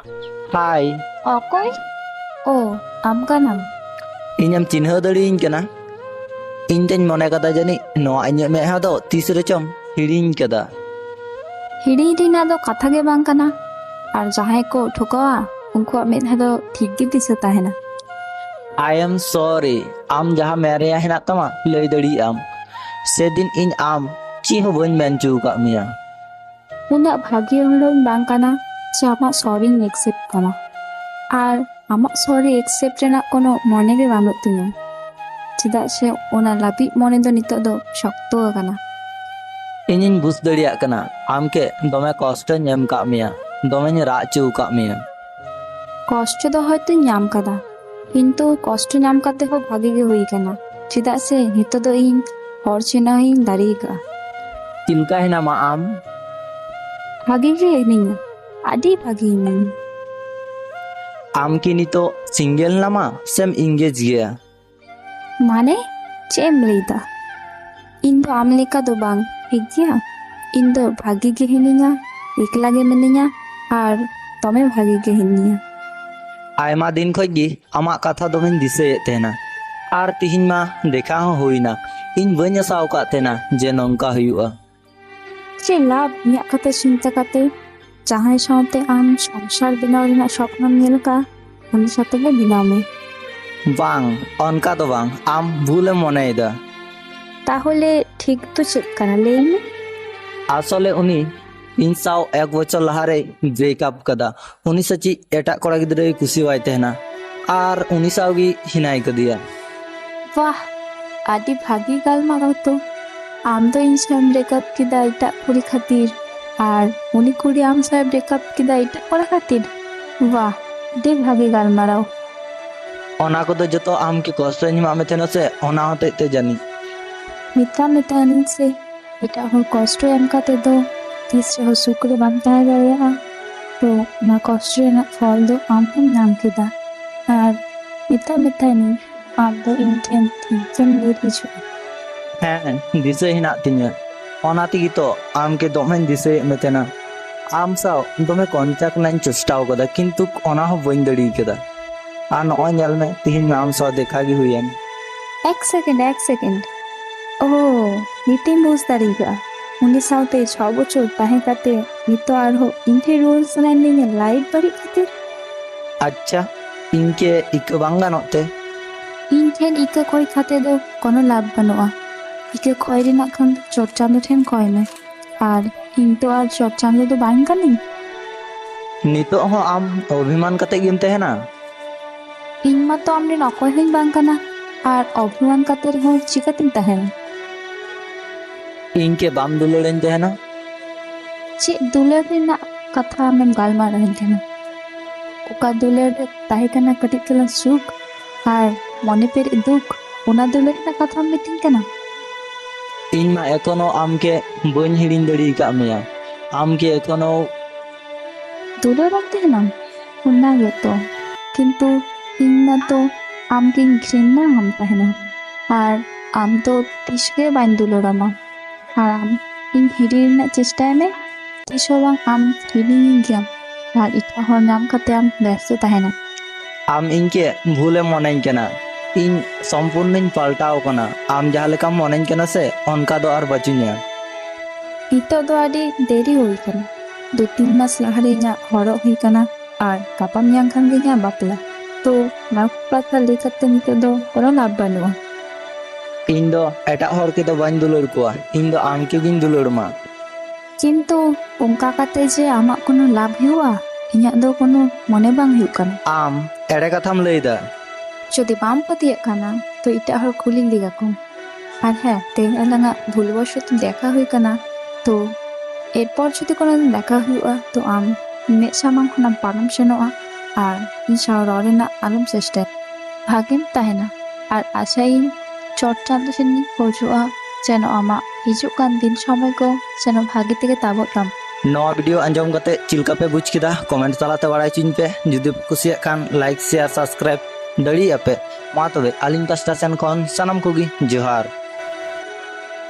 Hai, Okoy? Oh, am kanam. inyam चिन्ह दड़ियኝ कना ᱤᱧ ᱛᱮᱧ ᱢᱚᱱᱮ ᱠᱟᱫᱟ ᱡᱟᱹᱱᱤᱡ ᱱᱚᱣᱟ ᱤᱧᱟᱹᱜ ᱢᱮᱫᱦᱟ ᱫᱚ ᱛᱤᱥ ᱨᱮᱪᱚᱢ ᱦᱤᱲᱤᱧ ᱠᱟᱫᱟ। हिड़ी रᱮᱱᱟᱜ ᱫᱚ ᱠᱟᱛᱷᱟ ᱜᱮ ᱵᱟᱝ ᱠᱟᱱᱟ। ᱟᱨ ᱡᱟᱦᱟᱸᱭ ᱠᱚ ᱴᱷᱚᱠᱟᱣᱟ ᱩᱱᱠᱩᱣᱟᱜ ᱢᱮᱫᱦᱟ ᱫᱚ ᱴᱷᱤᱠ ᱜᱮ ᱫᱤᱥᱟᱹ ᱛᱟᱦᱮᱱᱟ। I am sorry ᱟᱢ ᱡᱟᱦᱟᱸ ᱢᱮᱨᱮᱭᱟ ᱦᱮᱱᱟᱜ ᱛᱟᱢᱟ ᱞᱟᱹᱭ ᱫᱟᱲᱮᱭᱟᱜ ᱟᱢ ᱥᱮᱫᱤᱱ ᱤᱧ ᱟᱢ ᱪᱮᱫ ᱦᱚᱸ ᱵᱟᱹᱧ ᱢᱮᱱ ᱦᱚᱪᱚ ᱟᱠᱟᱫ ᱢᱮᱭᱟ। ᱩᱱᱟᱹᱜ ᱵᱷᱟᱜᱤ ᱦᱚᱲᱤᱧ ᱵᱟᱝ ᱠᱟᱱᱟ ᱡᱮ ᱟᱢᱟᱜ ᱥᱚᱨᱤᱧ ᱮᱠᱥᱮᱯᱴ ᱛᱟᱢᱟ। ᱟᱨ ᱟᱢᱟᱜ ᱥᱚᱨᱤ ᱮᱠᱥᱮᱯᱴ ᱨᱮᱱᱟᱜ কোনো মনে ᱜᱮ ᱵᱟᱹᱱᱩᱜ ᱛᱤᱧᱟᱹ। ᱪᱮᱫᱟᱜ ᱥᱮ ᱚᱱᱟ ᱞᱟᱹᱵᱤᱫ ᱢᱚᱱᱮ ᱫᱚ ᱱᱤᱛᱚᱜ ᱫᱚ শক্ত ᱟᱠᱟᱱᱟ। ᱤᱧᱤᱧ ᱵᱩᱡᱽ ᱫᱟᱲᱮᱭᱟᱜ ᱠᱟᱱᱟ ᱟᱢᱠᱮ ᱫᱚᱢᱮ ᱠᱚᱥᱴᱚᱧ ᱮᱢ ᱠᱟᱜ ᱢᱮᱭᱟ ᱫᱚᱢᱮᱧ ᱨᱟᱜ ᱦᱚᱪᱚ ᱟᱠᱟᱫ ᱢᱮᱭᱟ। কষ্ট ᱫᱚ হয়তোᱧ ᱧᱟᱢ ᱠᱟᱫᱟ ᱠᱤᱱᱛᱩ ᱠᱚᱥᱴᱚ ᱧᱟম ᱠᱟᱛᱮ ᱦᱚᱸ ᱵᱷᱟᱜᱤ ᱜᱮ ᱦᱩᱭ ᱟᱠᱟᱱᱟ ᱪᱮᱫᱟᱜ ᱥᱮ ᱱᱤᱛᱚᱜ ᱫᱚ ᱤᱧ ᱦᱚᱲ ᱪᱮᱱᱟᱣ ᱤᱧ ᱫᱟᱲᱮ ᱟᱠᱟᱜᱼᱟ। ᱪᱮᱫ ᱞᱮᱠᱟ ᱦᱮᱱᱟᱢᱟ ᱟᱢ? ᱵᱷᱟᱜᱤ ᱜᱮ ᱦᱤᱱᱟᱹᱧᱟ ᱟᱹᱰᱤ ᱵᱷᱟᱜᱤ ᱦᱤᱱᱟᱹᱧᱟ। ᱟᱢ ᱠᱤ ᱱᱤᱛᱚᱜ ᱥᱤᱝᱜᱮᱞ ᱱᱟᱢᱟ ᱥᱮᱢ ইংগেজ ᱜᱮᱭᱟ? মানে ᱪᱮᱫ ᱮᱢ ᱞᱟᱹᱭᱫᱟ? ᱤᱧ ᱫᱚ ᱟᱢ ᱞᱮᱠᱟ ᱫᱚ ᱵᱟᱝ ᱴᱷᱤᱠ ᱜᱮᱭᱟ ᱤᱧ ᱫᱚ ᱵᱷᱟᱜᱤ ᱜᱮ ᱦᱤᱱᱟᱹᱧᱟ ᱮᱠᱞᱟ ᱜᱮ ᱢᱤᱱᱟᱹᱧᱟ ᱟᱨ ᱫᱚᱢᱮ ᱵᱷᱟᱜᱤ ᱜᱮ ᱦᱤᱱᱟᱹᱧᱟ। ᱟᱭᱢᱟ ᱫᱤᱱ ᱠᱷᱚᱡ ᱜᱮ ᱟᱢᱟᱜ ᱠᱟᱛᱷᱟ ᱫᱚᱢᱮᱧ ᱫᱤᱥᱟᱹᱭᱮᱫ ᱛᱟᱦᱮᱱᱟ ᱟᱨ ᱛᱤᱦᱤᱧ ᱢᱟ ᱫᱮᱠᱷᱟ ᱦᱚᱸ ᱦᱩᱭᱱᱟ ᱤᱧ ᱵᱟᱹᱧ ᱟᱥᱟᱣ ᱟᱠᱟᱫ ᱛᱟᱦᱮᱱᱟ ᱡᱮ ᱱᱚᱝᱠᱟ ᱦᱩᱭᱩᱜᱼᱟ। ᱪᱮᱫ লাভ ᱤᱧᱟᱹᱜ ᱠᱟᱛᱷᱟ চিন্তা ᱠᱟᱛᱮ ᱡᱟᱦᱟᱸᱭ ᱥᱟᱶᱛᱮ ᱟᱢ সংসার ᱵᱮᱱᱟᱣ ᱨᱮᱱᱟᱜ স্বপ্নম ᱧᱮᱞ ᱠᱟᱜᱼᱟ ᱩᱱᱤ ᱥᱟᱶᱛᱮ ᱜᱮ ᱵᱮᱱᱟᱣ ᱢᱮ। ᱵᱟᱝ ᱚᱱᱠᱟ ᱫᱚ ᱵᱟᱝ ᱟᱢ ᱵᱷᱩᱞᱮᱢ ᱢᱚᱱᱮᱭᱮᱫᱟ। তাহলে ঠিক তো চেক কানা লেই মে আসলে উনি ᱤᱧ ᱥᱟᱶ 1 বছর লাহারে ব্রেকআপ ᱠᱟᱫᱟ উনি ᱥᱟᱪᱤ ᱮᱴᱟᱜ ᱠᱚᱲᱟ ᱜᱤᱫᱽᱨᱟᱹᱭ ᱠᱩᱥᱤᱣᱟᱭ ᱛᱟᱦᱮᱱᱟ ᱟᱨ ᱩᱱᱤ ᱥᱟᱶ ᱜᱮ ᱦᱤᱱᱟᱭ ᱠᱟᱫᱮᱭᱟ। বাহ আদি ভাগি গালমারাও তো আম তো ইন সাথে ব্রেকআপ কিদা এটা কুড়ি খাতির আর উনি কুড়ি আম সাথে ব্রেকআপ কিদা এটা করা খাতির বাহ আদি ভাগি গালমারাও। ᱚᱱᱟ ᱠᱚᱫᱚ ᱡᱚᱛᱚ ᱟᱢ ᱠᱤ ᱠᱚᱥᱴᱚᱧ ᱮᱢᱟᱜ ᱢᱮ ᱛᱟᱦᱮᱱᱟ ᱥᱮ ᱚᱱᱟ ᱦᱚᱛᱮᱡ তে জানি। মিথ্যা মেতানিন সে এটা হল কষ্ট এম কাতে দো তিস রহ সুখ রে বাম তাহে দাড়েᱭᱟᱜᱼᱟ তো ᱚᱱᱟ কষ্ট ᱨᱮᱱᱟᱜ ᱯᱷᱚᱞ ᱫᱚ ᱟᱢ ᱦᱚᱢ ᱧᱟᱢ ᱠᱮᱫᱟ ᱟᱨ ᱢᱮᱛᱟᱭᱱᱤᱧ ᱟᱢ ᱫᱚ ᱤᱧ ᱴᱷᱮᱱ ᱴᱷᱤᱠ ᱜᱮᱢ ᱞᱟᱹᱭ ᱦᱤᱡᱩᱜᱼᱟ। ᱦᱮᱸ ᱫᱤᱥᱟᱹ ᱦᱮᱱᱟᱜ ᱛᱤᱧᱟᱹ ᱚᱱᱟ ᱛᱮᱜᱮ ᱛᱚ ᱟᱢᱠᱮ ᱫᱚᱢᱮᱧ ᱫᱤᱥᱟᱹᱭᱮᱫ ᱢᱮ ᱛᱟᱦᱮᱱᱟ ᱟᱢ ᱥᱟᱶ ᱫᱚᱢᱮ ᱠᱚᱱᱴᱟᱠᱴ ᱨᱮᱱᱟᱜ ᱤᱧ ᱪᱮᱥᱴᱟᱣ ᱠᱟᱫᱟ ᱠᱤᱱᱛᱩ ᱚᱱᱟ ᱦᱚᱸ ᱵᱟᱹᱧ ᱫᱟᱲᱮ ᱠᱟᱫᱟ আর নয় ᱧᱮᱞ ᱢᱮ ᱛᱤᱦᱤᱧ ᱢᱟ ᱟᱢ ᱥᱟᱶ ᱫᱮᱠᱷᱟ ᱜᱮ ᱦᱩᱭᱮᱱ। এক সেকেন্ড ও নিতিন বুঝ দাঁড়িয়ে গা উনি সাথে 6 বছর তাহে কাতে নিতো আর হো ইনঠে রুলস লাইনিং এ লাইট বাড়ি খাতির আচ্ছা ইনকে ইকা বাং গানোᱜ তে? ᱤᱧ ᱴᱷᱮᱱ ᱤᱠᱟᱹ ᱠᱚᱭ ᱠᱟᱛᱮ ᱫᱚ ᱠᱳᱱᱳ ᱞᱟᱵᱷ ᱵᱟᱹᱱᱩᱜᱼᱟ ᱤᱠᱟᱹ ᱠᱚᱭ ᱨᱮᱱᱟᱜ ᱠᱷᱟᱱ ᱫᱚ ᱪᱚᱴ ᱪᱟᱸᱫᱳ ᱴᱷᱮᱱ ᱠᱚᱭ ᱢᱮ ᱟᱨ ᱤᱧ ᱛᱚ ᱟᱨ ᱪᱚᱴ ᱪᱟᱸᱫᱳ ᱫᱚ ᱵᱟᱹᱧ ᱠᱟᱹᱱᱟᱹᱧ। ᱱᱤᱛᱚᱜ ᱦᱚᱸ ᱟᱢ ᱚᱵᱷᱤᱢᱟᱱ ᱠᱟᱛᱮ ᱜᱮᱢ ᱛᱟᱦᱮᱱᱟ? ᱤᱧ ᱢᱟᱛᱚ ᱟᱢ ᱨᱮᱱ ᱚᱠᱚᱭ ᱦᱚᱸᱧ ᱵᱟᱝ ᱠᱟᱱᱟ ᱟᱨ ᱚᱵᱷᱤᱢᱟᱱ ᱠᱟᱛᱮ ᱨᱮᱦᱚᱸ ᱪᱤᱠᱟᱹᱛᱮᱧ ᱛᱟᱦᱮᱱᱟ? ᱤᱧ ᱠᱮ ᱵᱟᱢ ᱫᱩᱞᱟᱹᱲᱟᱹᱧ ᱛᱟᱦᱮᱱᱟ? ᱪᱮᱫ ᱫᱩᱞᱟᱹᱲ ᱨᱮᱱᱟᱜ ᱠᱟᱛᱷᱟ ᱟᱢᱮᱢ ᱜᱟᱞᱢᱟᱨᱟᱣ ᱛᱟᱦᱮᱱᱟ? ᱚᱠᱟ ᱫᱩᱞᱟᱹᱲ ᱨᱮ ᱛᱟᱦᱮᱸ ᱠᱟᱱᱟ ᱠᱟᱹᱴᱤᱡ ᱪᱩᱞᱩᱝ ᱥᱩᱠ ᱟᱨ ᱢᱚᱱᱮ ᱯᱮᱨᱮᱡ ᱫᱩᱠ ᱚᱱᱟ ᱫᱩᱞᱟᱹᱲ ᱨᱮᱱᱟᱜ ᱠᱟᱛᱷᱟᱢ ᱢᱤᱛᱟᱹᱧ ᱠᱟᱱᱟ? ᱤᱧ ᱢᱟ ᱮᱠᱷᱚᱱᱳ ᱟᱢᱠᱮ ᱵᱟᱹᱧ ᱦᱤᱲᱤᱧ ᱫᱟᱲᱮ ᱟᱠᱟᱫ ᱢᱮᱭᱟ ᱟᱢ ᱠᱤ ᱮᱠᱷᱚᱱᱳ দুলারাম তেহনাম ᱚᱱᱟ ᱜᱮᱛᱚ ᱠᱤᱱᱛᱩ ᱤᱧ ᱢᱟᱛᱚ ᱟᱢᱜᱤᱧ ᱜᱷৃণᱟ ᱟᱢ ᱛᱟᱦᱮᱱᱟ ᱟᱨ ᱟᱢ ᱫᱚ ᱛᱤᱥ ᱜᱮ ᱵᱟᱹᱧ ᱫᱩᱞᱟᱹᱲᱟᱢᱟ ᱟᱨ ᱟᱢ ᱤᱧ ᱦᱤᱲᱤᱧ ᱨᱮᱱᱟᱜ ᱪᱮᱥᱴᱟᱭ ᱢᱮ ᱛᱤᱥ ᱦᱚᱸ ᱵᱟᱝ ᱟᱢ ᱦᱤᱲᱤᱧᱤᱧ ᱜᱮᱭᱟᱢ ᱟᱨ ᱮᱴᱟᱜ ᱦᱚᱲ ᱧᱟᱢ ᱠᱟᱛᱮ ᱟᱢ ব্যস্ত ᱛᱟᱦᱮᱱᱟ। ᱟᱢ ᱤᱧᱠᱮ ᱵᱷᱩᱞᱮᱢ ᱢᱚᱱᱮᱧ ᱠᱟᱱᱟ ᱤᱧ ᱥᱚᱢᱯূর্ণᱧ ᱯᱟᱞᱴᱟᱣ ᱠᱟᱱᱟ ᱟᱢ ᱡᱟᱦᱟᱸ ᱞᱮᱠᱟᱢ ᱢᱚᱱᱮᱧ ᱠᱟᱱᱟ ᱥᱮ ᱚᱱᱠᱟ ᱫᱚ ᱟᱨ ᱵᱟᱹᱪᱩᱧᱟ। ᱱᱤᱛᱚᱜ ᱫᱚ ᱟᱹᱰᱤ ᱫᱮᱨᱤ ᱦᱩᱭ ᱠᱟᱱᱟ 2-3 মাস লাহারে ইᱧᱟᱹᱜ ᱦᱚᱨᱚᱜ ᱦᱩᱭ ᱠᱟᱱᱟ আর ᱜᱟᱯᱟ ᱢᱮᱭᱟᱝ ᱠᱷᱟᱱ ᱜᱮ ᱤᱧᱟᱹᱜ ᱵᱟᱯᱞᱟ ᱛᱚ ᱚᱱᱟ ᱠᱟᱛᱷᱟ ᱞᱟᱹᱭ ᱠᱟᱛᱮ ᱱᱤᱛᱚᱜ ᱫᱚ ᱠᱳᱱᱳ ᱞᱟᱵᱷ ᱵᱟᱹᱱᱩᱜᱼᱟ। ᱤᱧ ᱫᱚ ᱮᱴᱟᱜ ᱦᱚᱲ ᱠᱚᱫᱚ ᱵᱟᱹᱧ ᱫᱩᱞᱟᱹᱲ ᱠᱚᱣᱟ ᱤᱧ ᱫᱚ ᱟᱢ ᱠᱮᱜᱤᱧ ᱫᱩᱞᱟᱹᱲ ᱢᱟ। ᱠᱤᱱᱛᱩ ᱚᱱᱠᱟ ᱠᱟᱛᱮ ᱡᱮ ᱟᱢᱟᱜ কোনো লাভ ᱦᱩᱭᱩᱜᱼᱟ ᱤᱧᱟᱹᱜ ᱫᱚ কোনো মনে ᱵᱟᱝ ᱦᱩᱭᱩᱜ ᱠᱟᱱᱟ। ᱟᱢ ᱮᱲᱮ ᱠᱟᱛᱷᱟᱢ ᱞᱟᱹᱭᱫᱟ? যদি বাম পাতিয়াᱜ কানা তো এটাᱜ হড় কুলি ᱞᱮᱜᱟ ᱠᱚ আর হ্যাঁ তেহᱮᱧ আলাᱝᱟᱜ ভুলবশত দেখা ᱦᱩᱭ ᱠᱟᱱᱟ তো এরপর যদি কোনোদিন দেখা হুᱭᱩᱜᱼᱟ তো আম ᱢᱮᱫ ᱥᱟᱢᱟᱝ ᱠᱷᱚᱱᱟᱜ ᱯᱟᱨᱚᱢ ᱥᱮᱱᱚᱜᱼᱟ আর ᱤᱧ ᱥᱟᱶ ᱨᱚᱲ ᱨᱮᱱᱟᱜ ᱟᱞᱚᱢ ᱪᱮᱥᱴᱟᱭᱟ ᱵᱷᱟᱜᱮᱢ ᱛᱟᱦᱮᱱᱟ আর আশাᱭᱤᱧ চট চাঁᱫᱳ ᱴᱷᱮᱱᱤᱧ ᱠᱷᱚᱡᱚᱜᱼᱟ যেন ᱟᱢᱟᱜ ᱦᱤᱡᱩᱜ ᱠᱟᱱ ᱫᱤᱱ ᱥᱚᱢᱚᱭ ᱠᱚ যেন ᱵᱷᱟᱜᱮ ᱛᱮᱜᱮ ᱛᱟᱵᱚᱜ ᱛᱟᱢ। ᱱᱚᱣᱟ ᱵᱷᱤᱰᱤᱭᱳ ᱟᱸᱡᱚᱢ ᱠᱟᱛᱮ ᱪᱮᱫ ᱞᱮᱠᱟ ᱯᱮ ᱵᱩᱡᱽ ᱠᱮᱫᱟ ᱠᱚᱢᱮᱱᱴ ᱛᱟᱞᱟᱛᱮ ᱵᱟᱲᱟᱭ ᱦᱚᱪᱚᱧ ᱯᱮ ᱡᱩᱫᱤ ᱯᱮ ᱠᱩᱥᱤᱭᱟᱜ ᱠᱷᱟᱱ ᱞᱟᱭᱤᱠ শেয়ার সাবস্ক্রাইব ᱫᱟᱲᱮᱭᱟᱜᱼᱟ ᱯᱮ। ᱢᱟ ᱛᱚᱵᱮ ᱟᱹᱞᱤᱧ ᱯᱟᱥᱴᱟ ᱥᱮᱱ ᱠᱷᱚᱱ ᱥᱟᱱᱟᱢ ᱠᱚᱜᱮ ᱡᱚᱦᱟᱨ।